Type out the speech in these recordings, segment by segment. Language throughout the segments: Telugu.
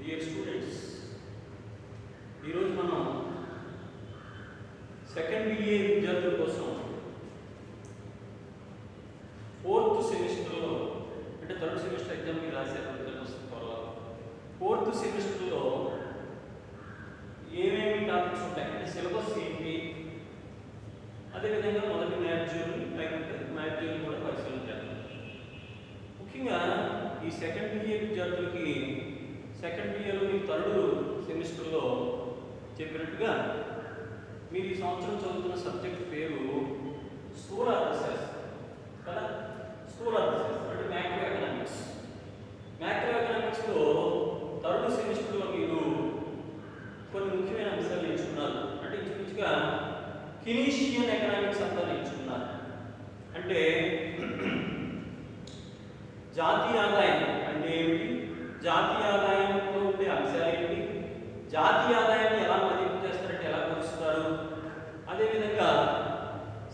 డియర్ స్టూడెంట్స్, ఈరోజు మనం సెకండ్ BA విద్యార్థుల కోసం ఫోర్త్ సెమిస్టర్లో అంటే థర్డ్ సెమిస్టర్ ఎగ్జామ్ మీరు రాశారు త్వరలో. ఫోర్త్ సెమిస్టర్లో ఏమేమి టాపిక్స్ ఉంటాయి అంటే సిలబస్ ఏంటి, అదేవిధంగా మొదటి మ్యాడ్యూల్ లేకుంటే మ్యాడ్యూల్ కూడా పరిశీలించాలి. ముఖ్యంగా ఈ సెకండ్ BA విద్యార్థులకి సెకండ్ BAలో మీ థర్డ్ సెమిస్టర్లో చెప్పినట్టుగా మీరు ఈ సంవత్సరం చదువుతున్న సబ్జెక్ట్ పేరు స్థూల అర్థశాస్త్రం కదా. స్థూల అర్థశాస్త్రం అంటే మ్యాక్రో ఎకనామిక్స్. మ్యాక్రో ఎకనామిక్స్లో థర్డ్ సెమిస్టర్లో మీరు కొన్ని ముఖ్యమైన అంశాలు నేర్చుకున్నారు. అంటే ఇంచుమించుగా కినీషియన్ ఎకనామిక్స్ అంతా నేర్చుకున్నారు. అంటే జాతీయ ఆదాయం అంటే ఏమిటి, జాతీయ ఆదాయంలో ఉండే అంశాలు ఏంటి, జాతీయ ఆదాయాన్ని ఎలా మదింపు చేస్తారంటే ఎలా కొలుస్తారు, అదేవిధంగా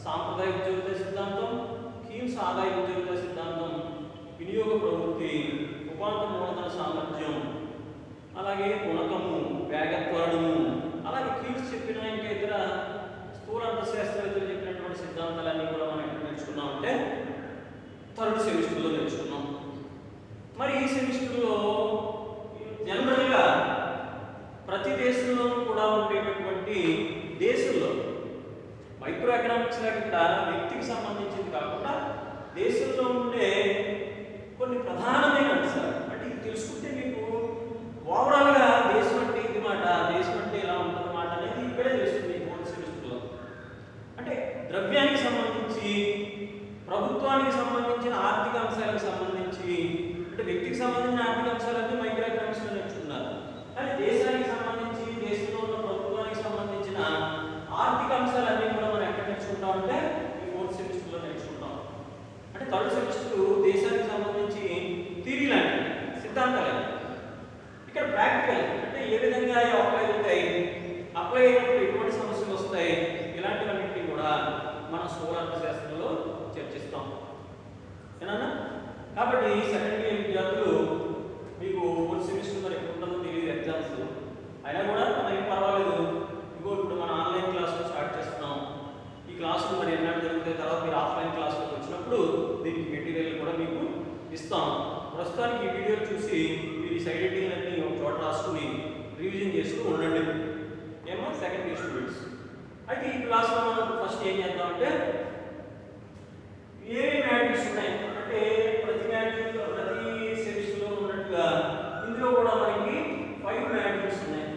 సాంప్రదాయ ఉద్యోగిత సిద్ధాంతం, కీన్స్ ఆదాయ ఉద్యోగిత సిద్ధాంతం, వినియోగ ప్రవృత్తి, ఉపాంత మూలధన సామర్థ్యం, అలాగే గుణకము, వేగత్వరణము, అలాగే కీన్స్ చెప్పిన ఇంకా ఇతర స్థూల అర్థశాస్త్రవేత్తలు చెప్పినటువంటి సిద్ధాంతాలన్నీ కూడా మనం ఎక్కడ నేర్చుకున్నామంటే థర్డ్ సెమిస్టర్లో నేర్చుకున్నాం. మరి ఈ సెమిస్టర్లో జనరల్గా ప్రతి దేశంలోనూ కూడా ఉండేటటువంటి దేశంలో మైక్రో ఎకనామిక్స్ ఇక్కడ వ్యక్తికి సంబంధించింది కాకుండా దేశంలో ఉండే కొన్ని ప్రధానమైన అంశాలు అంటే ఇది తెలుసుకుంటే మీకు ఓవరాల్గా దేశం అంటే ఇది మాట, దేశం అంటే ఇలా ఉంటుందన్నమాట అనేది ఇక్కడే తెలుస్తుంది ఫోర్త్ సెమిస్టర్లో. అంటే ద్రవ్యానికి సంబంధించి, ప్రభుత్వానికి సంబంధించిన ఆర్థిక అంశాలకు సంబంధించి, అంటే వ్యక్తికి సంబంధించిన ఆర్థిక అంశాలన్నీ మైక్రో ఎకనామిక్స్లో నేర్చుకున్నారు. కానీ దేశానికి సంబంధించి, దేశంలో ఉన్న ప్రభుత్వానికి సంబంధించిన ఆర్థిక అంశాలన్నీ కూడా మనం ఎక్కడ నేర్చుకుంటామంటే ఈ ఫోర్త్ సెమిస్టర్లో నేర్చుకుంటాం. అంటే థర్డ్ సెమిస్టర్ దేశానికి సంబంధించి థియరీ లాంటి సిద్ధాంతాలు, ఇక్కడ ప్రాక్టికల్ అంటే ఏ విధంగా అప్లై అవుతాయి, అప్లై అయినప్పుడు ఎటువంటి సమస్యలు వస్తాయి, ఇలాంటివన్నింటినీ కూడా మన స్థూల అర్థశాస్త్రంలో చర్చిస్తాం. ఏనా? కాబట్టి సెకండ్ BA విద్యార్థులు మీకు ఫోర్త్ సెమిస్టర్ మరి ఎప్పుడు ఉంటుందో తెలియదు ఎగ్జామ్స్, అయినా కూడా ఏం పర్వాలేదు. ఇగో ఇప్పుడు మన ఆన్లైన్ క్లాసులు స్టార్ట్ చేస్తున్నాం. ఈ క్లాసులు మరి ఎన్నాళ్ళు జరుగుతాయి, తర్వాత మీరు ఆఫ్లైన్ క్లాసులకు వచ్చినప్పుడు దీనికి మెటీరియల్ కూడా మీకు ఇస్తాం. ప్రస్తుతానికి ఈ వీడియోలు చూసి మీరు ఈ సైడ్ ఎడిటింగ్లన్నీ ఒక చోట రాసుకుని రివిజన్ చేస్తూ ఉండండి. ఏమో సెకండ్ BA స్టూడెంట్స్. అయితే ఈ క్లాస్లో మనం ఫస్ట్ ఏం చేద్దామంటే ఏమేమి మ్యాట్రిక్స్ ఉన్నాయి అంటే ప్రతి మ్యాట్రిక్స్లో ప్రతి సెమిస్టర్లో ఉన్నట్టుగా ఇందులో కూడా మనకి 5 మ్యాట్రిక్స్ ఉన్నాయి.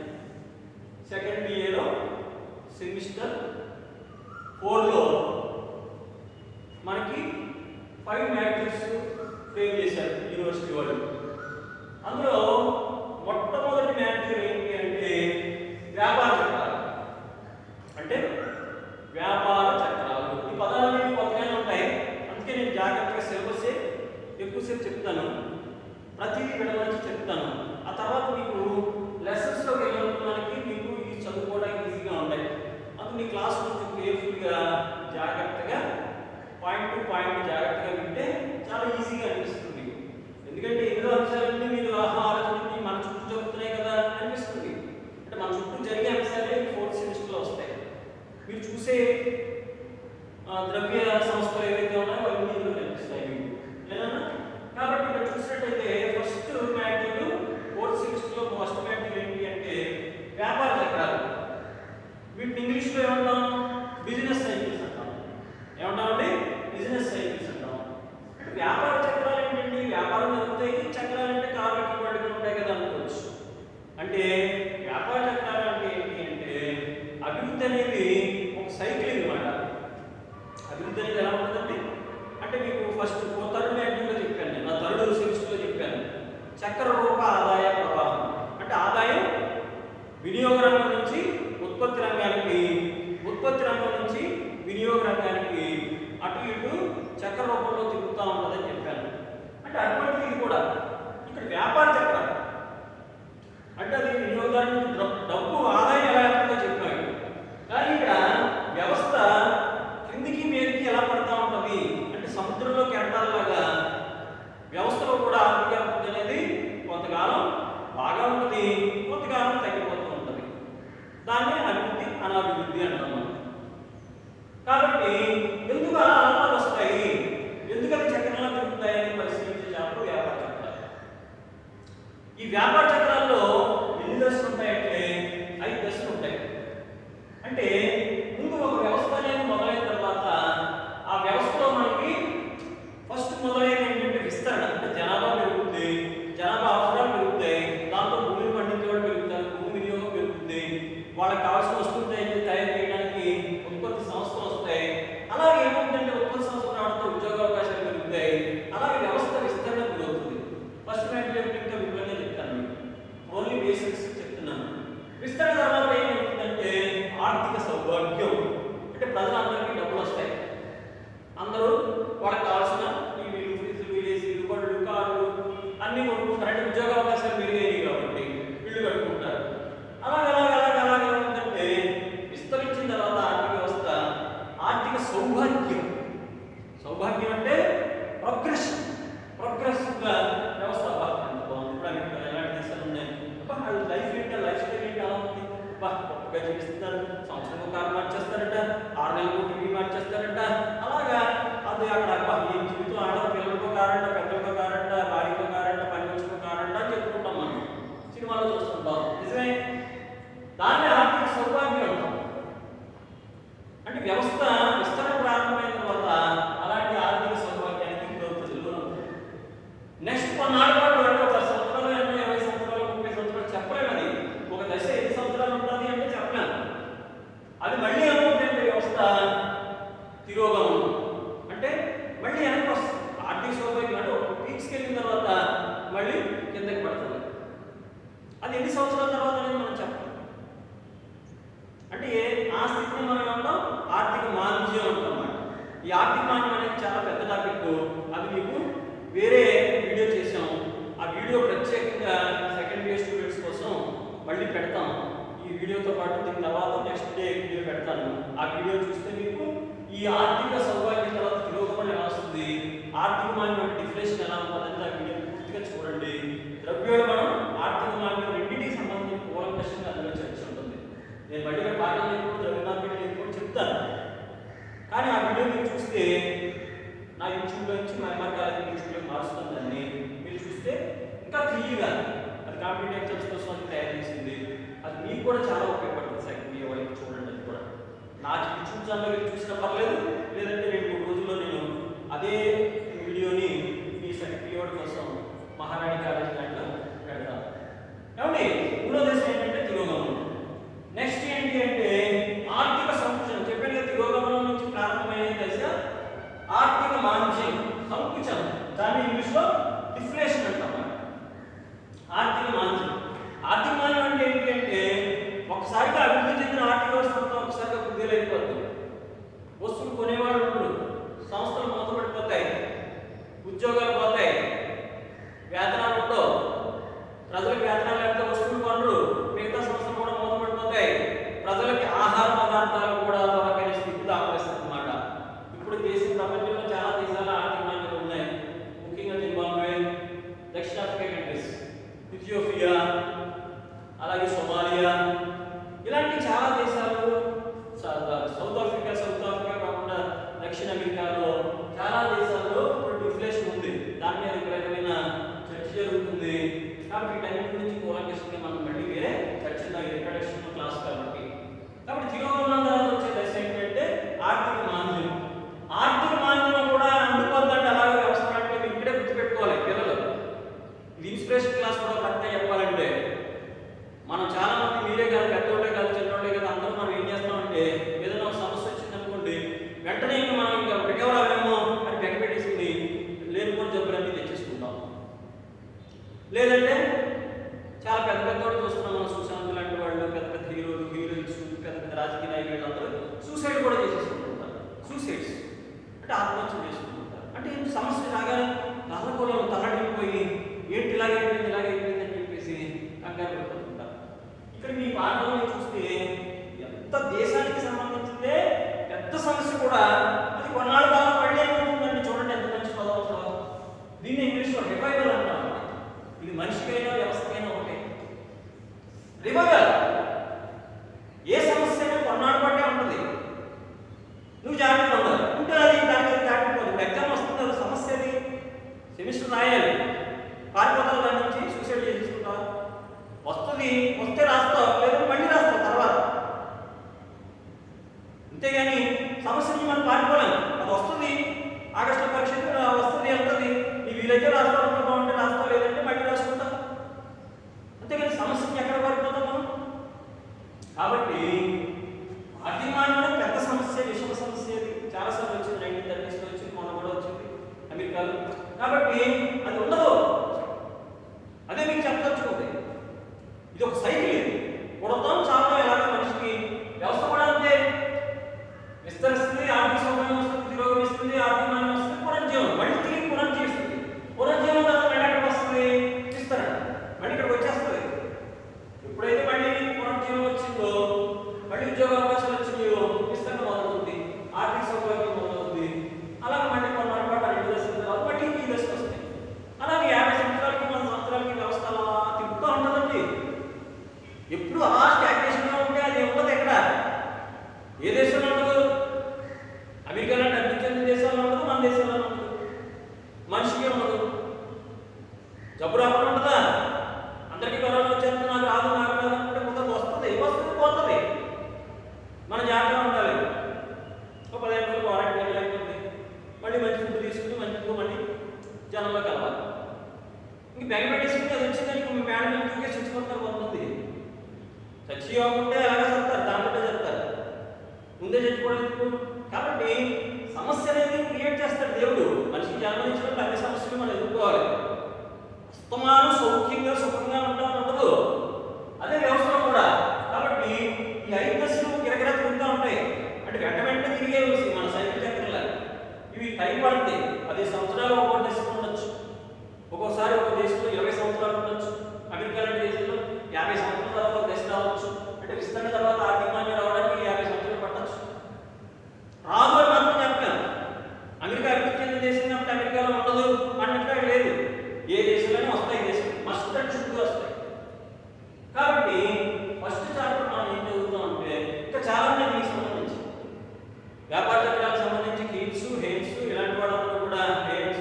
సెకండ్ BAలో సెమిస్టర్ 4లో మనకి 5 మ్యాట్రిక్స్ ఫ్రేమ్ చేశారు యూనివర్సిటీ వాళ్ళు. అందులో మొట్టమొదటి మ్యాట్రిక్ ఏంటి అంటే వ్యాపార చక్రాలు. అంటే వ్యాపార చక్రాలు ఈ పదాలు కొత్తగానే ఉంటాయి, అందుకే నేను జాగ్రత్తగా సిలబస్ ఎక్కువసేపు చెప్తాను, ప్రతిదీ విడమర్చి చెప్తాను. ఆ తర్వాత మీకు లెసన్స్లోకి వెళ్ళడానికి మీకు ఇది చదువుకోవడానికి ఈజీగా ఉంటాయి. అందుకు మీ క్లాస్ కొంచెం కేర్ఫుల్గా జాగ్రత్తగా పాయింట్ టు పాయింట్ జాగ్రత్తగా వింటే చాలా ఈజీగా అనిపిస్తుంది. ఎందుకంటే ఎన్నో అంశాలన్నీ మీరు ఆలోచనకి మన చుట్టూ జరుగుతున్నాయి కదా అనిపిస్తుంది. అంటే మన చుట్టూ జరిగే అంశాలే ఫోర్త్ సెమిస్టర్లో వస్తాయి. మీరు చూసే ద్రవ్య సంస్థలు ఏవైతే ఉన్నాయో అవన్నీ ఇందులో కనిపిస్తాయి మీకు. ఏదన్నా కాబట్టి ఇక్కడ చూసినట్టయితే ఫస్ట్ మ్యాట్రిక్ ఫోర్త్ సెమిస్టర్లో ఫస్ట్ మ్యాట్రిక్ ఏంటి అంటే వ్యాపార చక్రాలు. వీటిని ఇంగ్లీష్లో ఏమంటాం? బిజినెస్ సైకిల్స్ అంటాం. ఏమంటామండి? బిజినెస్ సైకిల్స్ అంటాం. అంటే వ్యాపార చక్రాలు ఏంటండి? వ్యాపారం జరుగుతాయి, చక్రాలు అంటే కార్లకి వాటికి ఉంటాయి కదా అనుకోవచ్చు. అంటే వ్యాపార చక్రాలు అంటే ఏంటి అంటే అభివృద్ధి అనేది ఒక సైకిల్ అన్నమాట. అభివృద్ధి అనేది ఎలా ఉంటుందండి అంటే మీకు ఫస్ట్ థర్డ్ మ్యాట్రిక్లో చెప్పాను, నేను నా థర్డ్ సెమిస్టర్లో చెప్పాను చక్ర రూప ఆదాయ ప్రవాహం. అంటే ఆదాయం వినియోగ రంగం నుంచి ఉత్పత్తి రంగానికి, ఉత్పత్తి రంగం నుంచి వినియోగ రంగానికి అటు ఇటు చక్ర రూపంలో తిరుగుతూ ఉంటుందని చెప్పాను. అంటే అటువంటిది ఇది కూడా ఇక్కడ వ్యాపార చక్రం అంటే అది వినియోగానికి డబ్బు ఆదాయం ఎలా వెళ్తుందో చెప్పాడు. కానీ ఇక్కడ వ్యవస్థ కిందికి మీదకి ఎలా పడతా ఉంటుంది అంటే సముద్రంలో కెరటాలలాగా వ్యవస్థలో కూడా ఆర్థిక అభివృద్ధి అనేది కొంతకాలం బాగా ఉంటుంది, కాబట్టి ఎందుకు అలా అలవాటు వస్తాయి, ఎందుకని చక్రంలో తిరుగుతాయని పరిశీలించేటప్పుడు వ్యాపార చక్రాలు. ఈ వ్యాపార చక్రాల్లో ఎన్ని దశలు ఉంటాయంటే 5 దశలు ఉంటాయి. అంటే ముందు ఒక వ్యవస్థ అనేది మొదలైన తర్వాత ఆ వ్యవస్థలో మనకి ఫస్ట్ మొదలైన ఏంటంటే విస్తరణ. అంటే జనాభా పెరుగుతుంది, జనాభా అవసరాలు పెరుగుతాయి, దాంతో భూమిని పండించే వాళ్ళు పెరుగుతారు, భూమి వినియోగం పెరుగుతుంది, వాళ్ళకి కావాల్సిన వస్తువులు తయారు చేయడానికి ఉత్పత్తి సంస్థలు వస్తాయి. అలాగే ఏమవుతుందంటే ఉత్పత్తి సంస్థలు రావడంతో ఉద్యోగ అవకాశాలు పెరుగుతాయి. అలాగే వ్యవస్థ విస్తరణ పెరుగుతుంది. ఫస్ట్ మ్యాటర్ ఇంకా వివరంగా చెప్తాను, ఓన్లీ బేసిక్స్ చెప్తున్నాను. విస్తరణ తర్వాత ఏమవుతుందంటే ఆర్థిక సౌభాగ్యం. అంటే ప్రజలందరికీ డబ్బులు వస్తాయి, అందరూ వాళ్ళకి కావాల్సిన టీవీలు, ఫ్రిడ్జ్లు, ఏసీలు, బళ్ళు, కార్లు అన్నీ కొనుక్కుంటారు. అంటే ఉద్యోగ అవకాశాలు పెరిగాయి కాబట్టి ఇళ్ళు కట్టుకుంటారు. అలాగే ఏమంటే విస్తరించిన తర్వాత ఆర్థిక వ్యవస్థ ఆర్థిక సౌభాగ్యం. సౌభాగ్యం అంటే ప్రోగ్రెసివ్ వ్యవస్థ. ఎలాంటి దేశాలు ఉన్నాయి, లైఫ్ ఏంటో లైఫ్ స్టైల్ ఏంటి అలా ఉంది, గొప్పగా జీవిస్తున్నారు, సంవత్సరం కారు మార్చేస్తారట, 6 నెలలకు టీవీ మార్చేస్తారట. అలాగా అది అక్కడ ఏం జీవితం ఆడ పిల్లలతో కారంట, పెద్దలతో కారంట, భార్యతో కారంట, పని మనుషులతో కారంట అని చెప్పుకుంటాం మనం, సినిమాలో చూస్తుంటాం. నిజమే, దాన్ని ఆర్థిక సౌభాగ్యం అంటాం. అంటే వ్యవస్థ విస్తరణ ప్రారంభమైన తర్వాత అలాంటి ఆర్థిక సౌభాగ్యానికి గురవుతుంది. నెక్స్ట్ కొన్నాళ్ళ పాటు అంటే 10 సంవత్సరాలు, 20 సంవత్సరాలు, 30 సంవత్సరాలు చెప్పలేము. అది ఒక దశ 5 సంవత్సరాలు ఉంటుంది అంటే చెప్పలేము. అది మళ్ళీ ఏమవుతుందంటే వ్యవస్థ తిరోగమనం. అంటే మళ్ళీ వెనక్కి వస్తుంది. ఆర్థిక సౌభాగ్యం అంటే ఒక పీక్స్కి వెళ్ళిన తర్వాత మళ్ళీ కిందకి పడుతుంది. అది ఎన్ని సంవత్సరాల తర్వాత అనేది మనం చెప్పాలి. అంటే ఆ స్థితిని మనం ఏమంటాం, ఆర్థిక మాంద్యం అంటాం. ఈ ఆర్థిక మాంద్యం అనేది చాలా పెద్ద టాపిక్. అది మీకు వేరే వీడియో చేసాం. ఆ వీడియో ప్రత్యేకంగా సెకండ్ ఇయర్ స్టూడెంట్స్ కోసం మళ్ళీ పెడతాం. ఈ వీడియోతో పాటు దీని తర్వాత నెక్స్ట్ డే వీడియో పెడతాను. ఆ వీడియో చూస్తే మీకు ఈ ఆర్థిక సౌభాగ్యం తర్వాత తిరోగమనం ఎలా వస్తుంది, ఆర్థిక మాంద్యం డిఫ్లేషన్ ఎలా ఉంటుందని ఆ వీడియో పూర్తిగా చూడండి. ద్రవ్యోల్బణం, ఆర్థిక మాంద్యం రెండింటికి సంబంధించిన కూలంకషంగా అందులో చర్చ ఉంటుంది. నేను మళ్ళీ భాగం లేకుండా ద్రవ్య మార్కెట్ లేకుండా చెప్తాను. కానీ ఆ వీడియో మీరు చూస్తే నా యూట్యూబ్లో నుంచి మా ఎంఆర్ కాలేజీ యూట్యూబ్లో మారుస్తుందని మీరు చూస్తే ఇంకా క్లియర్గా అది కాంపిటేటివ్ ఎగ్జామ్స్ కోసం అది తయారు చేసింది. అది మీకు కూడా చాలా ఉపయోగపడుతుంది. సెకండ్ ఇయర్ వాళ్ళకి చూడండి. అది కూడా నాకు యూట్యూబ్ ఛానల్లో చూసినా పర్లేదు, లేదంటే 2-3 రోజుల్లో నేను అదే వీడియోని మీ సెకండ్ ఇయర్ కోసం మహారాణి కాలేజీ దాంట్లో పెడతాను. కాబట్టి 3వ దశ ఏంటంటే తిరోగమనం. నెక్స్ట్ ఏంటి అంటే ఆర్థిక సంకుచనం. చెప్పిన తిరోగమనం నుంచి ప్రారంభమయ్యే దశ ఆర్థిక మాంద్యం, సంకుచనం. దాన్ని ఇంగ్లీష్లో డిఫ్లేషన్ అంటాం. ఆర్థిక మాంద్యం. ఆర్థిక మాంద్యం అంటే ఏంటి అంటే ఒకసారిగా అభివృద్ధి చెందిన ఆర్థిక వ్యవస్థ ఒకసారిగా కుదేలైపోతుంది. వస్తువులు కొనేవాళ్ళు ఉండరు, సంస్థలు మూతపడిపోతాయి, ఉద్యోగాలు పోతాయి, వేతనాలు ఉండవు, ప్రజలకు వేతనాలు లేకపోతే వస్తువులు కొనరు, మిగతా సంస్థలు కూడా మూతపడిపోతాయి, ప్రజలకి ఆహార పదార్థాలు కూడా దొరకని స్థితి దాపరిస్తుంది అన్నమాట. ఇప్పుడు ప్రపంచంలో చాలా దేశాల ఆర్థిక మాంద్యాలు ఉన్నాయి. ముఖ్యంగా జింబాబ్వే, దక్షిణాఫ్రికా కంట్రీస్, ఇథియోపియా, అలాగే సోమాలియా, ఇలాంటి చాలా దేశాలు, సౌత్ ఆఫ్రికా కాకుండా దక్షిణ అమెరికాలో చాలా దేశాల్లో ఇప్పుడు డిఫ్లేషన్ ఉంది. దాని మీద రకమైన చర్చ జరుగుతుంది. కాబట్టి వీటన్నిటి గురించి కూలంకషంగా మనం మళ్ళీ వేరే చర్చ ఇంట్రడక్షన్ క్లాస్ కాబట్టి. తిరోగమనం తర్వాత వచ్చే దశ ఏంటంటే ఆర్థిక మాంద్యం. ఆర్థిక మాంద్యం కూడా అందుకోద్దంటే అలాగే వ్యవస్థ అంటే మీరు ఇక్కడే గుర్తుపెట్టుకోవాలి పిల్లలు. ఇది ఇన్స్పిరేషన్ క్లాస్ కూడా కరెక్ట్గా చెప్పాలంటే మనం చాలా మంది మీరే కాదు, పెద్దోళ్ళే కాదు, చిన్నోళ్ళే కాదు, అందరూ మనం ఏం చేస్తామంటే ఏదైనా సమస్య వచ్చిందనుకోండి వెంటనే ఇంకా మనం ఇంకా రికవర్ అవ్వేమో అని బెగపెట్టేసింది లేనిపోని జబ్బులన్నీ తెచ్చేసుకుంటాం. లేదంటే చాలా పెద్ద పెద్దవాళ్ళు చూస్తున్నాం మనం, సుశాంత్ లాంటి వాళ్ళు, పెద్ద పెద్ద హీరోయిన్స్, పెద్ద పెద్ద రాజకీయ నాయకులు అందరూ సూసైడ్ కూడా చేసేసుకుంటుంటారు. సూసైడ్స్ అంటే ఆత్మహత్య చేసుకుంటుంటారు. అంటే సమస్య రాగానే నల్లకూలం తల్లడిపోయి ఏంటి ఇలాగైపోయింది అని చెప్పేసి కంగారు పడుతుంటారు. ఇక్కడ మీ పాఠంలో చూస్తే ఎంత దేశానికి సంబంధించిందే పెద్ద సమస్య కూడా అది కొన్నాళ్ళ కాలం మళ్ళీ ఏమవుతుందండి. చూడండి ఎంత మంచి పదవులో దీన్ని ఇంగ్లీష్లో రివైవల్ అంటారు. ఇది మనిషికైనా వ్యవస్థకైనా ఒకటే రివైవల్. ఏ సమస్య అయినా కొన్నాళ్ళు బట్టే ఉంటుంది. నువ్వు అంతేగాని సమస్య నుంచి మనం పారిపోలేము. అది వస్తుంది, ఆగస్టు పరీక్ష వస్తుంది, వెళ్తుంది. నీ వీలైతే రాస్తావు, బాగుంటే రాస్తావు, లేదంటే మళ్ళీ రాసుకుంటాం. అంతేగాని సమస్యకి ఎక్కడ పారిపోతాం మనం? కాబట్టి ఆర్థికమానంలో పెద్ద సమస్య, విషమ సమస్య. అది చాలాసార్లు వచ్చింది, 1930s వచ్చింది, మొన్న కూడా వచ్చింది అమెరికాలో. కాబట్టి అది ఉండదు. అదే మీకు చెప్పదలుచుకుంది. ఇది ఒక సైకిల్. ఇది పుడతాం, చాలా ఎలాగ మనిషికి వ్యవస్థ కూడా అంతే. విస్తరిస్తుంది, ఆర్థిక సౌకర్యం వస్తుంది, తిరోగం ఇస్తుంది, ఆర్థికమానం వస్తుంది, పునర్జీవం, మళ్ళీ తిరిగి పునర్జీవిస్తుంది. పునర్జీవం తర్వాత మళ్ళీ ఎక్కడికి వస్తుంది? విస్తరణ, మళ్ళీ ఇక్కడికి వచ్చేస్తుంది. ఎప్పుడైతే మళ్ళీ పునర్జీవం వచ్చిందో, మళ్ళీ ఉద్యోగ అవకాశాలు వచ్చినాయో, విస్తరణ మొదలవుతుంది, ఆర్థిక సౌకర్యం మొదలవుతుంది. అలాగే మళ్ళీ కొన్నాళ్ళ పాటు 2 దశల తర్వాత మళ్ళీ ఈ దశకు వస్తాయి. అలాగే 50 సంవత్సరాలకి 100 సంవత్సరాలకి వ్యవస్థ అలా తిప్పుతూ ఉంటుందండి. ఎప్పుడు అలా స్టాగ్నేషన్గా ఉంటే అది ఉండదు. ఎక్కడ ఏ దేశంలో ఉండదు? అమెరికా లాంటి అభివృద్ధి చెందిన దేశాల్లో ఉండదు, మన దేశంలో ఉండదు. మనిషికి ఉండదు. జబ్బు రాకుండా ఉంటుందా? అందరికీ కరోనా వచ్చేది, నాకు రాదు, నాకు రాదు అంటే కొంత వస్తుంది, పోతుంది. మన జాగ్రత్తగా ఉండాలి. ఒక 15 రోజులు క్వారంటైన్ లేకపోతే మళ్ళీ మంచి ఫుడ్ తీసుకుని మంచిగా మళ్ళీ జనంలో కలవాలి. ఇంక బ్యాగ్ పెట్టేసుకుంటే అది వచ్చిందని మీ మేడం ఇంటికే చచ్చిపోతారు. కొంతమంది చచ్చిపోకుంటే అలాగే చెప్తారు, దాంట్లో చెప్తారు, ముందే చచ్చిపోవడం ఎందుకు? కాబట్టి సమస్య అనేది క్రియేట్ చేస్తాడు దేవుడు. మనిషికి జన్మనిచ్చినప్పుడు అన్ని సమస్యలు మనం ఎదుర్కోవాలి. అస్తమానం సౌఖ్యంగా సుఖంగా ఉంటాం ఉండదు. అదే వ్యవస్థలో కూడా. కాబట్టి ఈ 5 దశలు గిరగిర తిరుగుతూ ఉంటాయి. అంటే వెంట తిరిగే మన సైకిల్ చక్రంలా ఇవి టైం పడుతుంది. 10 సంవత్సరాలు ఒక్కో దశలో ఉండొచ్చు, ఒక్కోసారి ఒక్కో దేశంలో 20 సంవత్సరాలు ఉండొచ్చు. అమెరికా లాంటి దేశంలో 50 సంవత్సరాల తర్వాత ఒక దశ రావచ్చు. అంటే విస్తరణ తర్వాత ఆర్థికమాన్యం రావడానికి 50 సంవత్సరాలు పట్టచ్చు. రాదు అని మాత్రం చెప్పలేము. అమెరికా అభివృద్ధి చెందిన దేశం కాబట్టి అమెరికాలో ఉండదు అన్నట్టు లేదు. ఏ దేశంలోనే వస్తాయి, దేశం మస్ట్ అండ్ చుట్టూ వస్తాయి. కాబట్టి ఫస్ట్ చాప్టర్ మనం ఏం చదువుతాం అంటే ఇంకా చాలా ఉన్నాయి దీనికి సంబంధించి. వ్యాపార చక్రాలకు సంబంధించి కీన్స్, హేన్స్ ఇలాంటి వాళ్ళందరూ కూడా, హేన్స్,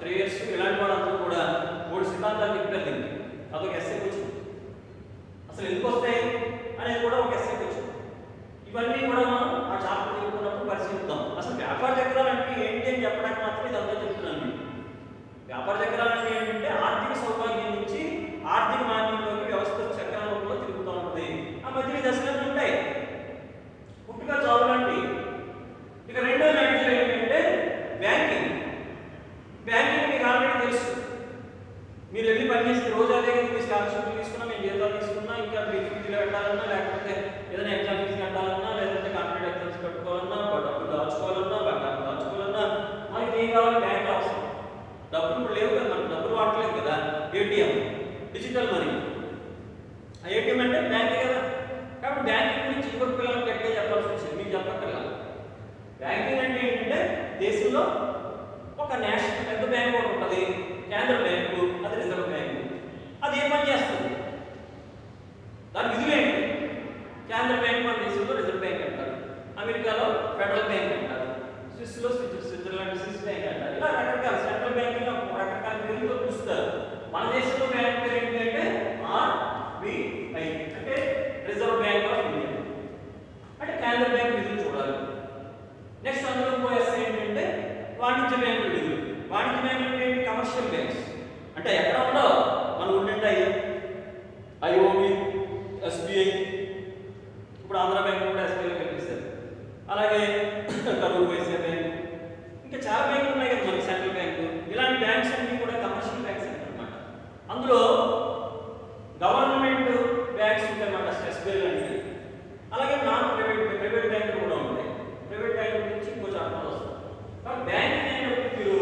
శ్రేయస్ ఇలాంటి వాళ్ళందరూ కూడా 3 సిద్ధాంతాలు చెప్పారు దీనికి. అదొక ఎస్సే క్వశ్చన్. అసలు ఎందుకు వస్తాయి అనేది కూడా ఒక ఎస్సే క్వశ్చన్. ఇవన్నీ కూడా మనం ఆ చాప్టర్ చెప్పుకున్నప్పుడు పరిశీలిద్దాం. అసలు వ్యాపార చక్రాలు అంటే ఏంటి అని చెప్పడానికి మాత్రం ఇదంతా చెప్తున్నాను. వ్యాపార చక్రాలు అంటే ఏంటంటే ఆర్థిక సౌభాగ్యం నుంచి ఆర్థిక మాన్యంలోకి వ్యవస్థ చక్రంలో తిరుగుతూ ఉంటుంది. ఆ మధ్య దశలు ఉంటాయి, పుట్టుక చావు లాంటి. ఇక రెండో మ్యాటర్ ఏంటంటే బ్యాంకింగ్. బ్యాంకింగ్ మీకు ఆల్రెడీ తెలుసు. మీరు వెళ్ళి పనిచేస్తే రోజు అదే మీ స్కాలర్షిప్ తీసుకున్నా, మేము జీతాలు తీసుకున్నా, ఇంకా మీరు ఫీజులు కట్టాలన్నా, లేకపోతే ఏదైనా ఎగ్జామ్ ఫీజు కట్టాలన్నా, లేదంటే కాంపిటేటివ్ ఎగ్జామ్స్ కట్టుకోవాలన్నా, డబ్బులు దాచుకోవాలన్నా, బంగారం దాచుకోవాలన్నా మనకి ఏం కావాలి? బ్యాంక్ అవసరం. డబ్బులు ఇప్పుడు లేవు కదా, మనం డబ్బులు వాడలేదు కదా. ATM, digital money. ఆ ఏటీఎం అంటే బ్యాంకే కదా. కాబట్టి బ్యాంకింగ్ గురించి ఇంకొక పిల్లలకు గట్టిగా చెప్పాల్సి వచ్చింది, మీకు చెప్పక్కర్లా. బ్యాంకింగ్ అంటే ఏంటంటే దేశంలో ఒక నేషనల్ పెద్ద బ్యాంక్ ఒకటి ఉంటుంది, కేంద్ర బ్యాంకు, అది రిజర్వ్ బ్యాంకు. అది ఏ పని చేస్తుంది? దాని విధులు ఏంటి? కేంద్ర బ్యాంక్ మన దేశంలో రిజర్వ్ బ్యాంక్ అంటారు, అమెరికాలో ఫెడరల్ బ్యాంక్ అంటారు, స్విస్లో స్విట్జర్లాండ్ స్విస్ బ్యాంక్ అంటారు. ఇలా రకరకాల సెంట్రల్ బ్యాంకింగ్ రకరకాల పేరుతో పిలుస్తారు. మన దేశంలో బ్యాంక్ పేరు ఏంటి అంటే RBI, అంటే రిజర్వ్ బ్యాంక్ ఆఫ్ ఇండియా. అంటే కేంద్ర బ్యాంక్ విధులు చూడాలి. నెక్స్ట్ అందులో పోయేస్తే ఏంటంటే వాణిజ్య బ్యాంకుల విధులు. వాణిజ్య బ్యాంకులు అంటే కమర్షియల్ బ్యాంక్స్. అంటే ఎక్కడ ఉండవు, మన ఉంటుంటాయి IOB, SBI. ఇప్పుడు ఆంధ్ర బ్యాంక్ కూడా SBIలో కనిపిస్తారు. అలాగే కరూర్ వైశ్య బ్యాంక్, ఇంకా చాలా బ్యాంకులు ఉన్నాయి కదా మనకి, సెంట్రల్ బ్యాంకు. ఇలాంటి బ్యాంక్స్ అన్ని కూడా కమర్షియల్ బ్యాంక్స్ అంటారన్నమాట. అందులో గవర్నమెంట్ బ్యాంక్స్ ఉంటాయి అన్నమాట, SBI లాంటివి. అలాగే నాన్ ప్రైవేట్ బ్యాంకులు కూడా ఉంటాయి. ప్రైవేట్ బ్యాంకుల నుంచి ఇంకో చాప్టర్ వస్తుంది. కాబట్టి బ్యాంకింగ్ అనేటప్పుడు మీరు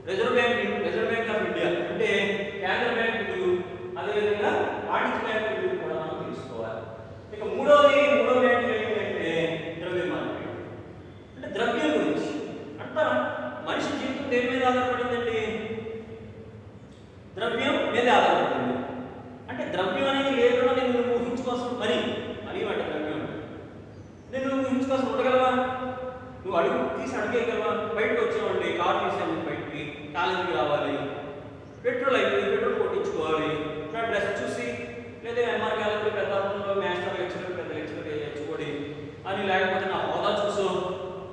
రిజర్వ్ బ్యాంక్ ఆఫ్ ఇండియా అంటే కేంద్ర బ్యాంక్ విధులు, అదేవిధంగా వాణిజ్య బ్యాంక్ విధులు కూడా మనం తెలుసుకోవాలి. ఇక మూడో బ్యాంకు ఏంటంటే ద్రవ్య మార్కెట్. అంటే ద్రవ్యం గురించి అంటే మనిషి జీవితం దేని మీద ఆధారపడిందండి? ద్రవ్యం మీద ఆధారపడింది. అంటే ద్రవ్యం అనేది లేకుండా నేను ఊహించుకోసం మనీ అంటే ద్రవ్యం. నేను ఊహించుకోసం ఉండగలవా? నువ్వు అడుగు తీసి అడిగేయగలవా? బయటకు వచ్చామండి, కారు తీసాము, బయటికి కాలేజీకి రావాలి, పెట్రోల్ అయిపోయింది, పెట్రోల్ కొట్టించుకోవాలి, నా డ్రెస్ చూసి లేదా ఎంఆర్ కాలేజీలో పెద్ద మాస్టర్ లెక్చరర్ పెద్ద లెక్చరర్ HOD అని, లేకపోతే నా హోదా చూసో,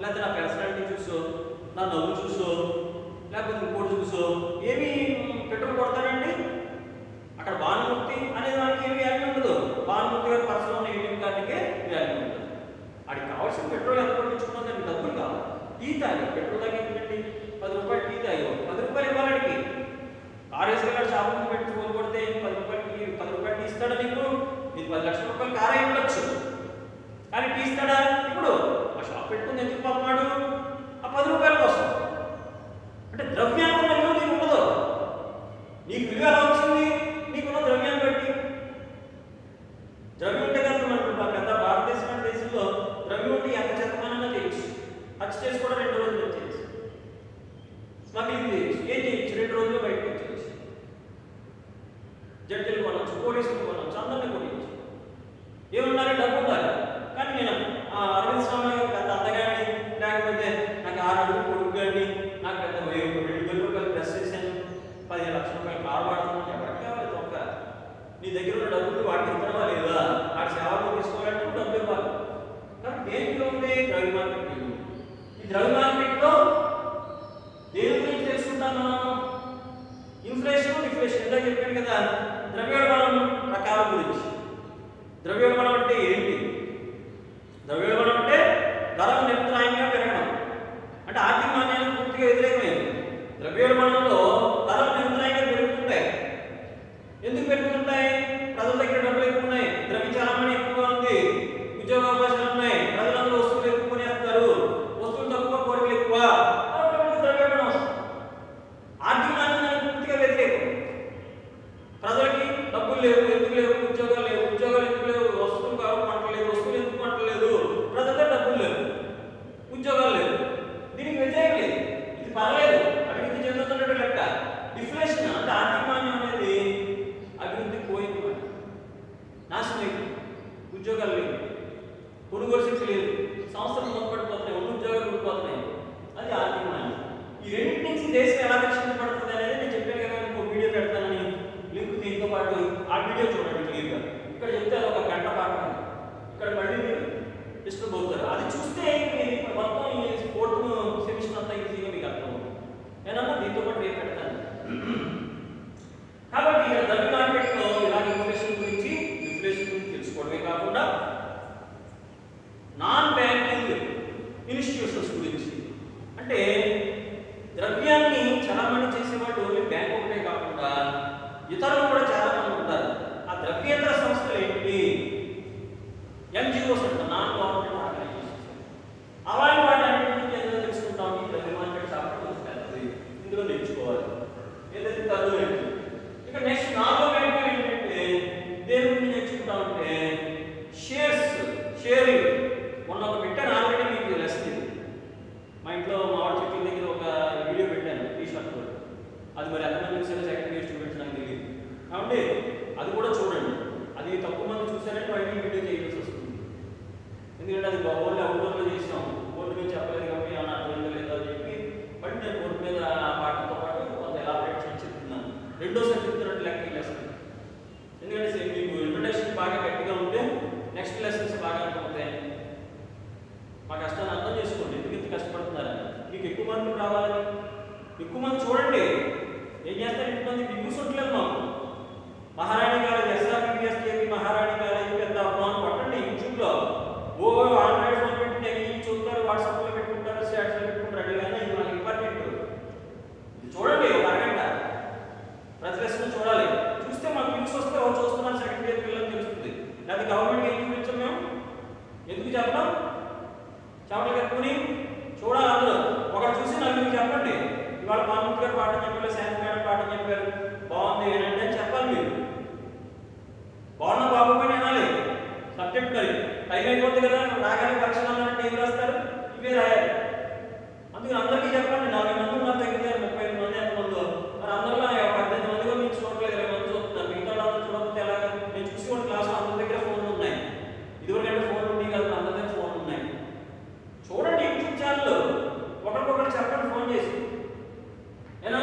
లేకపోతే నా పర్సనాలిటీ చూసో, నా నవ్వు చూసో, లేకపోతే ఇంకోటి చూసో ఏమి పెట్రోల్ కొడతాడండి. అక్కడ భానుమూర్తి అనే దానికి ఏమి వాల్యూ ఉండదు. భానుమూర్తి గారి పర్సనల్ ఉన్న ఏటీఎం కార్డుకే వాల్యూ ఉంటుంది. వాడికి కావాల్సిన పెట్రోల్ ఎంత కొట్టించుకున్నా దానికి డబ్బులు కావాలి. టీ తాగి పెట్రోల్ తాగిందండి 10 రూపాయలు టీ తాగి 10 రూపాయలు ఇవ్వాలడికి. కారు వేసుకెళ్ళాడు, షాప్ ముందు పెట్టి ఫోన్ కొడితే 10 రూపాయలు టీ ఇస్తాడా నీకు? నీకు 10 లక్షల రూపాయలు కారు అయి ఉండొచ్చు, కానీ టీ ఇస్తాడా? ఇప్పుడు ఆ షాప్ పెట్టుకుని ఎందుకు పాపమాడు? ఆ 10 రూపాయల కోసం. అంటే ద్రవ్యానికి ఉన్న విలువ నీకు ఉండదు. నీకు విలువ ఎలా వచ్చింది? నీకున్న ద్రవ్యాన్ని బట్టి. ద్రవ్యం ఉంటే కనుక మనకు పెద్ద భారతదేశం అనే దేశంలో ద్రవ్యం ఉంటే ఎంత చెత్తమానన్నా చేయొచ్చు. హత్య చేసి కూడా 2 రోజులు చేయొచ్చు, స్మగ్లింగ్ చేయొచ్చు, ఏం చేయొచ్చు, 2 రోజులు బయటకు వచ్చేయచ్చు. జడ్జీలు కొనవచ్చు, పోలీసులు కొనవచ్చు, అందరినీ కొనవచ్చు. ఏముండాలి? డబ్బు ఉండాలి. కానీ నేను అరవింద్ స్వామి గారు పెద్ద అందగాడిని, లేకపోతే నాకు 6 అడుగులు పొడుగ్గాడిని, నాకు పెద్ద 2,000 రూపాయలు డ్రెస్ చేశాను, 15 లక్షల రూపాయలు కారు వాడుతున్నాను. ఎవరికి కావాలి తొక్క? నీ దగ్గర ఉన్న డబ్బులు వాడికి ఇస్తావా లేదా? వాడి సేవలు తీసుకోవాలంటే డబ్బులు ఇవ్వాలి. కానీ దేంట్లో ఉంది? ద్రవ్య మార్కెట్. ఈ ద్రవ్య మార్కెట్లో దేని గురించి తెలుసుకుంటాం మనం? Inflation, deflation. ఇందాక చెప్పాను కదా, ద్రవ్యోల్బణం రకాల గురించి. ద్రవ్యోల్బణం అంటే ఏంటి? ద్రవ్యోల్బణం అంటే ధరలు నిరంతరాయంగా పెరగడం, అంటే ఆర్థిక మాన్యానికి పూర్తిగా వ్యతిరేకమైంది. ద్రవ్యోల్బణంలో ధరలు నిరంతరాయంగా పెరుగుతుంటాయి. ఎందుకు పెరుగుతుంటాయి? ప్రజల దగ్గర డబ్బులు ఎక్కువ ఉన్నాయి, ద్రవ్య చలామణి ఎక్కువగా ఉంది, ఉద్యోగ అవకాశాలు ఉన్నాయి, ప్రజలందరూ వస్తువులు ఎక్కువ కొనేస్తారు, వస్తువులు తక్కువ, కోరికలు ఎక్కువ, ద్రవ్యోల్బణం వస్తుంది. ఆర్థిక మాన్యానికి పూర్తిగా వ్యతిరేకం. ప్రజలకి డబ్బులు లేవు, ఎందుకు లేవు? ఉద్యోగాలు లేవు, ఉద్యోగాలు ఎందుకు లేవు? వస్తువులు కావు, పంటలు లేవు, వస్తువులు ఎందుకు పంటలు లేదు? ప్రజల డబ్బులు లేవు, ఉద్యోగాలు లేవు. దీనికి వ్యతిరేకం లేదు, ఇది పర్లేదు, అభివృద్ధి చెందుతున్నట్టు లెక్క. డిఫ్లేషన్ అంటే ఆర్థిక మాన్యం అనేది అభివృద్ధి పోయింది, నాశనం అయింది, ఉద్యోగాలు లేవు, కొనుగోలు శక్తి లేదు, సంస్థలు మూతపడిపోతున్నాయి, ఉన్న ఉద్యోగాలు ఉండిపోతున్నాయి. అది ఆర్థిక మాన్యం. ఈ రెండింటి నుంచి దేశం ఎలా రక్షించబడుతుంది అనేది నేను చెప్పాను కదా, ఇంకో వీడియో పెడతానని. లింక్ దీంతో పాటు ఆ వీడియో చూడండి క్లియర్గా. ఇక్కడ చెప్తే అది 1 గంట పాఠం, ఇక్కడ మళ్ళీ మీరు డిస్టర్బ్ అవుతారు. అది చూస్తే మొత్తం ఈ 4th సెమిస్టర్ అంతా ఈజీగా మీకు అర్థమవుతుంది. నేనన్నా దీంతో పాటు రేపు పెడతాను. కాబట్టి ఇక్కడ ద్రవ్య మార్కెట్లో ఇలాంటి ఇన్ఫ్లేషన్ గురించి, డిఫ్లేషన్ గురించి తెలుసుకోవడమే కాకుండా నాన్ బ్యాంకింగ్ ఇన్స్టిట్యూషన్స్ గురించి, అంటే ద్రవ్యాన్ని చలామణి చేసేవాళ్ళు ఓన్లీ బ్యాంక్ ఒకటే కాకుండా ఇతరులు కూడా చాలా మంది ఉంటారు. ఆ ద్రవ్యేతర సంస్థలు ఏంటి? ఎన్జిఓస్ అంటారు, నాన్ గవర్నమెంట్ ఆర్గనైజేషన్స్. అలాంటి వాటి అన్నింటినీ ఎందులో తెలుసుకుంటాం? ఈ ద్రవ్య మార్కెట్ చాప్టర్ వస్తుంది, ఇందులో నేర్చుకోవాలి. ఏదైతే తరువు ఏంటి? ఇక నెక్స్ట్ 4వ బ్యాంకులు ఏంటంటే దేని గురించి నేర్చుకుంటామంటే షేర్స్, షేరింగ్. మొన్న ఒక పెట్టాను ఆల్రెడీ, మీకు లెసన్ ఇది. మా ఇంట్లో మామిడి చెట్ల దగ్గర ఒక వీడియో పెట్టాను, టీ-షర్ట్. అది మరి ఎంతమంది చూసారో సెకండ్ ఇయర్ స్టూడెంట్స్ నాకు తెలియదు, కాబట్టి అది కూడా చూడండి. అది తక్కువ మంది చూసారంటే మళ్ళీ వీడియో చేయాల్సి వస్తుంది, ఎందుకంటే అది ఓన్లీ అవుట్డోర్లో చేసినాం, బోర్డు మీద చెప్పలేదు కాబట్టి ఏమన్నా అర్థమైందో లేదో అని చెప్పి. బట్ నేను బోర్డు మీద ఆ పాటతో పాటు కొంత ఎలాబరేట్ చేసి చెప్తున్నాను. రెండోసారి చెప్తున్నట్టు లెక్క ఈ లెసన్. ఎందుకంటే మీకు ఇంట్రొడక్షన్ బాగా గట్టిగా ఉంటే నెక్స్ట్ లెసన్స్ బాగా అర్థమవుతాయి. మా కష్టాన్ని అర్థం చేసుకోండి, ఎందుకు ఇంత కష్టపడుతున్నారని. మీకు ఎక్కువ మంది రావాలని, ఎక్కువ మంది చూడండి. ఏం చేస్తారు? ఇంతమంది వ్యూస్ ఉండలేదు మాకు. మహారాణి కాలేజ్, SRBPSKP మహారాణి కాలేజ్ పెద్ద అభిమానం పట్టండి యూట్యూబ్లో. ఓ ఆండ్రాయిడ్ ఫోన్ పెట్టి నేను చూస్తారు, వాట్సాప్లో పెట్టుకుంటారు, స్టాటస్లో పెట్టుకుంటారు. అడిగానే ఇది మనకి ఇంపార్టెంట్. ఇది చూడండి, ఒక అరగంట ప్రతి లెసన్ చూడాలి. చూస్తే మాకు వ్యూస్ వస్తే వాళ్ళు చూస్తున్నాను సెకండ్ ఇయర్ పిల్లలు తెలుస్తుంది. లేకపోతే గవర్నమెంట్ ఏం చూపించాం మేము? ఎందుకు చెప్పడం? చెమటలు కట్టుకుని చూడాలి అందరూ. ఒకటి చూసి నలుగురికి చెప్పండి, ఇవాళ భానుమూర్తి గారు పాఠం చెప్పారు, శాంతి మేడం పాఠం చెప్పారు, బాగుంది ఏంటంటే అని చెప్పాలి. మీరు బాగున్నా బాబుపైన వినాలి సబ్జెక్ట్. మరి టైం అయిపోతుంది కదా, రాగానే పరీక్షలు అన్నట్టు ఏం రాస్తారు? ఇవే రాయాలి. అందుకని అందరికీ చెప్పండి. 40 మంది ఉన్నారు, తగ్గితే 35 మంది ఎంతమందో. మరి అందరిలో 18 మందిగా మీకు చూడట్లేదు, 20 మంది చూస్తున్నారు. మిగతా వాళ్ళందరూ చూడకపోతే ఎలాగా? నేను చూసి ఒక క్లాస్లో అందరి దగ్గర ఫోన్లు ఉన్నాయి. ఇదివరకంటే ఫోన్లు ఉన్నాయి కదా, అందరి దగ్గర ఫోన్లు ఉన్నాయి. చూడండి యూట్యూబ్ ఛానల్, ఒకరికొకరు చెప్పండి ఫోన్ చేసి. ఏనా?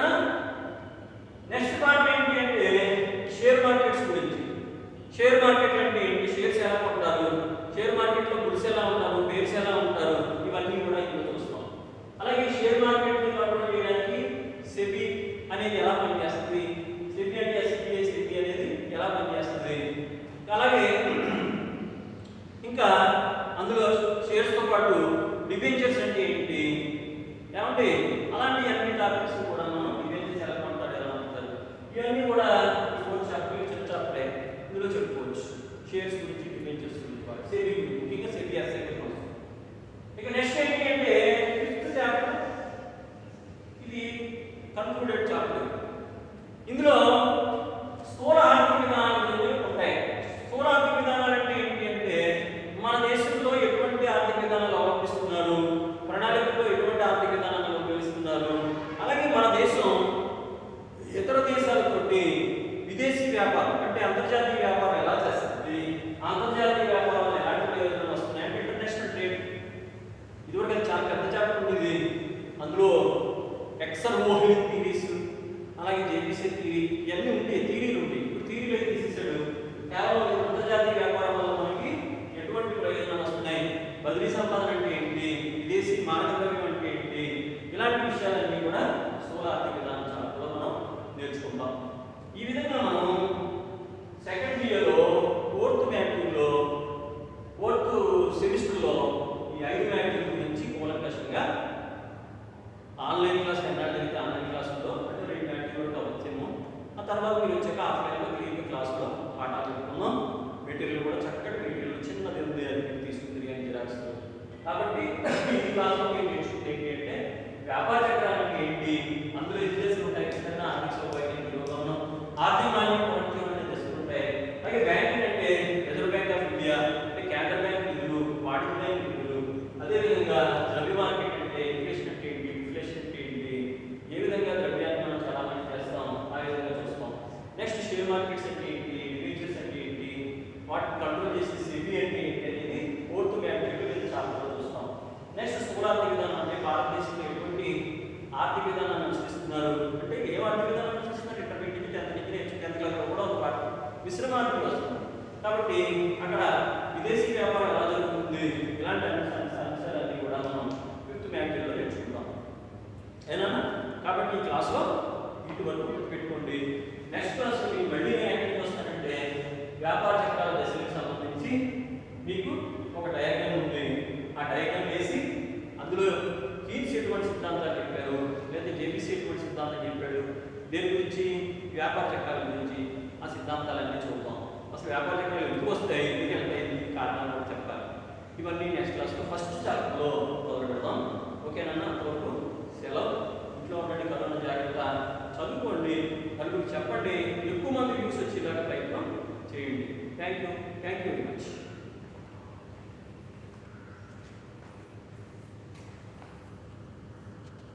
నెక్స్ట్ పార్ట్ ఏంటి అంటే షేర్ మార్కెట్స్ గురించి. షేర్ మార్కెట్ అంటే ఏంటి? షేర్స్ ఎలా కొంటారు? షేర్ మార్కెట్లో గుడ్స్ ఎలా ఉంటారు? డిబెంచర్స్ అంటే ఏంటి ఏమంటే అలాంటి అన్ని టాపిక్స్ కూడా మనం డిబెంచర్స్ ఎలా కొంటారు ఎలా ఉంటారు ఇవన్నీ కూడా ఫోర్త్ చాప్టర్ చిన్న చాప్టరే ఇందులో చెప్పుకోవచ్చు. షేర్స్ గురించి డిబెంచర్స్ గురించి సేవింగ్ గురించి ముఖ్యంగా సెబీ అసెంబ్లీ కోసం. ఇక నెక్స్ట్ ఏంటి అంటే ఫిఫ్త్ చాప్టర్ ఇది కన్క్లూడెడ్ చాప్టర్. ఇందులో స్థూల ఆర్థిక విధానాలు ఉంటాయి. స్థూల ఆర్థిక విధానాలు అంటే ఏంటి అంటే మన దేశంలో ఎటువంటి ఆర్థిక విధానాలు అవలంబిస్తున్నారు, ప్రణాళికలో ఎటువంటి ఆర్థిక విధానాలు ఉపయోగిస్తున్నారు, అలాగే మన దేశం ఇతర దేశాలతోటి విదేశీ వ్యాపారం అంటే అంతర్జాతీయ వ్యాపారం ఎలా చేస్తుంది, అంతర్జాతీయ వ్యాపారంలో ఎలాంటి ప్రయోజనాలు వస్తున్నాయి అంటే ఇంటర్నేషనల్ ట్రేడ్. ఇదివరకు చాలా పెద్ద చాప్టర్ ఉండేది. అందులో ఎక్సర్మోహిల్ థీరీస్ అలాగే జేబీసీ థీరీ ఇవన్నీ ఉంటాయి, థీరీలు ఉంటాయి. ఇప్పుడు థీరీలు అయితే తీసేసాడు. కేవలం అంతర్జాతీయ వ్యాపారం వల్ల మనకి ఎటువంటి ప్రయోజనాలు వస్తున్నాయి, బదిలీ సంపాదన అంటే ఏంటి, విదేశీ మారక ద్రవ్యం అంటే ఏంటి, ఇలాంటి విషయాలన్నీ కూడా స్థూల ఆర్థిక విధానం చాప్టర్లో మనం నేర్చుకుంటాం. ఈ విధంగా మనం సెకండ్ ఇయర్లో ఫోర్త్ మాడ్యూల్లో ఫోర్త్ సెమిస్టర్లో ఈ 5 మాడ్యూల్ గురించి కూలంకషంగా ఆన్లైన్ క్లాస్ ఎన్నాళ్ళు జరిగితే ఆన్లైన్ క్లాసుల్లో అంటే 2 మాడ్యూల్ వరకు వచ్చేమో ఆ తర్వాత మీరు వచ్చాక ఆఫ్లైన్లో క్లియర్ క్లాస్లో పాఠాలు చెప్పుకున్నాం. మెటీరియల్ కూడా చక్కటి మెటీరియల్ చిన్నది ఉంది అది మీరు తీసుకుంది అని జిరాక్స్. కాబట్టి ఈ క్లాస్లో మీరు నేర్చుకుంటే ఏంటి అంటే వ్యాపార చక్రానికి ఏంటి, అందులో ఎన్ని ఉంటాయి, ఖచ్చితంగా ఆర్థిక సౌకర్యం విరోధం, ఆర్థిక మాన్యం అనే దశలు ఉంటాయి. అలాగే బ్యాంకింగ్ అంటే రిజర్వ్ బ్యాంక్ ఆఫ్ ఇండియా అంటే కేంద్ర బ్యాంక్ నిధులు, వాణిజ్య బ్యాంక్ నిధులు, అదేవిధంగా ద్రవ్య మార్కెట్ అంటే ఇన్ఫ్లేషన్ అంటే ఏంటి, ఇన్ఫ్లేషన్ అంటే ఏంటి, ఏ విధంగా ద్రవ్యాన్ని మనం చాలా మంది చేస్తాం ఆ విధంగా చూస్తాం. నెక్స్ట్ షేర్ మార్కెట్స్ అంటే ఏంటి, డిబెంచర్స్ అంటే ఏంటి, వాటిని కంట్రోల్ చేసే సెబీ అంటే ఏంటి అనేది ఫోర్త్ మాడ్యూల్ చాప్టర్లో చూస్తాం. నెక్స్ట్ స్థూల ఆర్థిక విధానం అంటే భారతదేశంలో ఎటువంటి ఆర్థిక విధానాన్ని అనుసరిస్తున్నారు అంటే ఏ ఆర్థిక విధానాన్ని అనుసరిస్తున్నారు, ఇంటర్మీడియట్ 10th నుంచి 10th క్లాస్లో కూడా ఒక పాఠం మిశ్రమ ఆర్థిక వస్తుంది. కాబట్టి అక్కడ విదేశీ వ్యాపారం ఎలా జరుగుతుంది ఇలాంటి అంశాలన్నీ కూడా మనం ఫిఫ్త్ మాడ్యూల్లో నేర్చుకుంటాం. ఏనా? కాబట్టి ఈ క్లాస్లో వీటి వరకు గుర్తుపెట్టుకోండి. నెక్స్ట్ క్లాస్లో మీకు మళ్ళీ ఎక్కడికి వస్తానంటే వ్యాపార చక్రాల దశలకు సంబంధించి మీకు ఒక డయాగ్రామ్ ఉంది. ఆ డయాగ్రామ్ వేసి అందులో కీన్స్ ఎటువంటి సిద్ధాంతాలు చెప్పారు, లేదా జేబీసీ ఎటువంటి సిద్ధాంతం చెప్పాడు, దేని గురించి వ్యాపార చక్రాల గురించి ఆ సిద్ధాంతాలన్నీ చూద్దాం. అసలు వ్యాపార చక్రాలు ఎందుకు వస్తాయి, ఎందుకు వెళ్తాయి, కారణాలు కూడా చెప్పాలి. ఇవన్నీ నెక్స్ట్ క్లాస్లో ఫస్ట్ చాప్టర్లో మొదలు పెడదాం. ఓకేనా? అంతవరకు సెలవు. ఇంట్లో ఉండండి, కరోనా జాగ్రత్త, చదువుకోండి, నలుగురికి చెప్పండి, ఎక్కువ మంది వ్యూస్ వచ్చేలాగా ప్రయత్నం చేయండి. Thank you very much.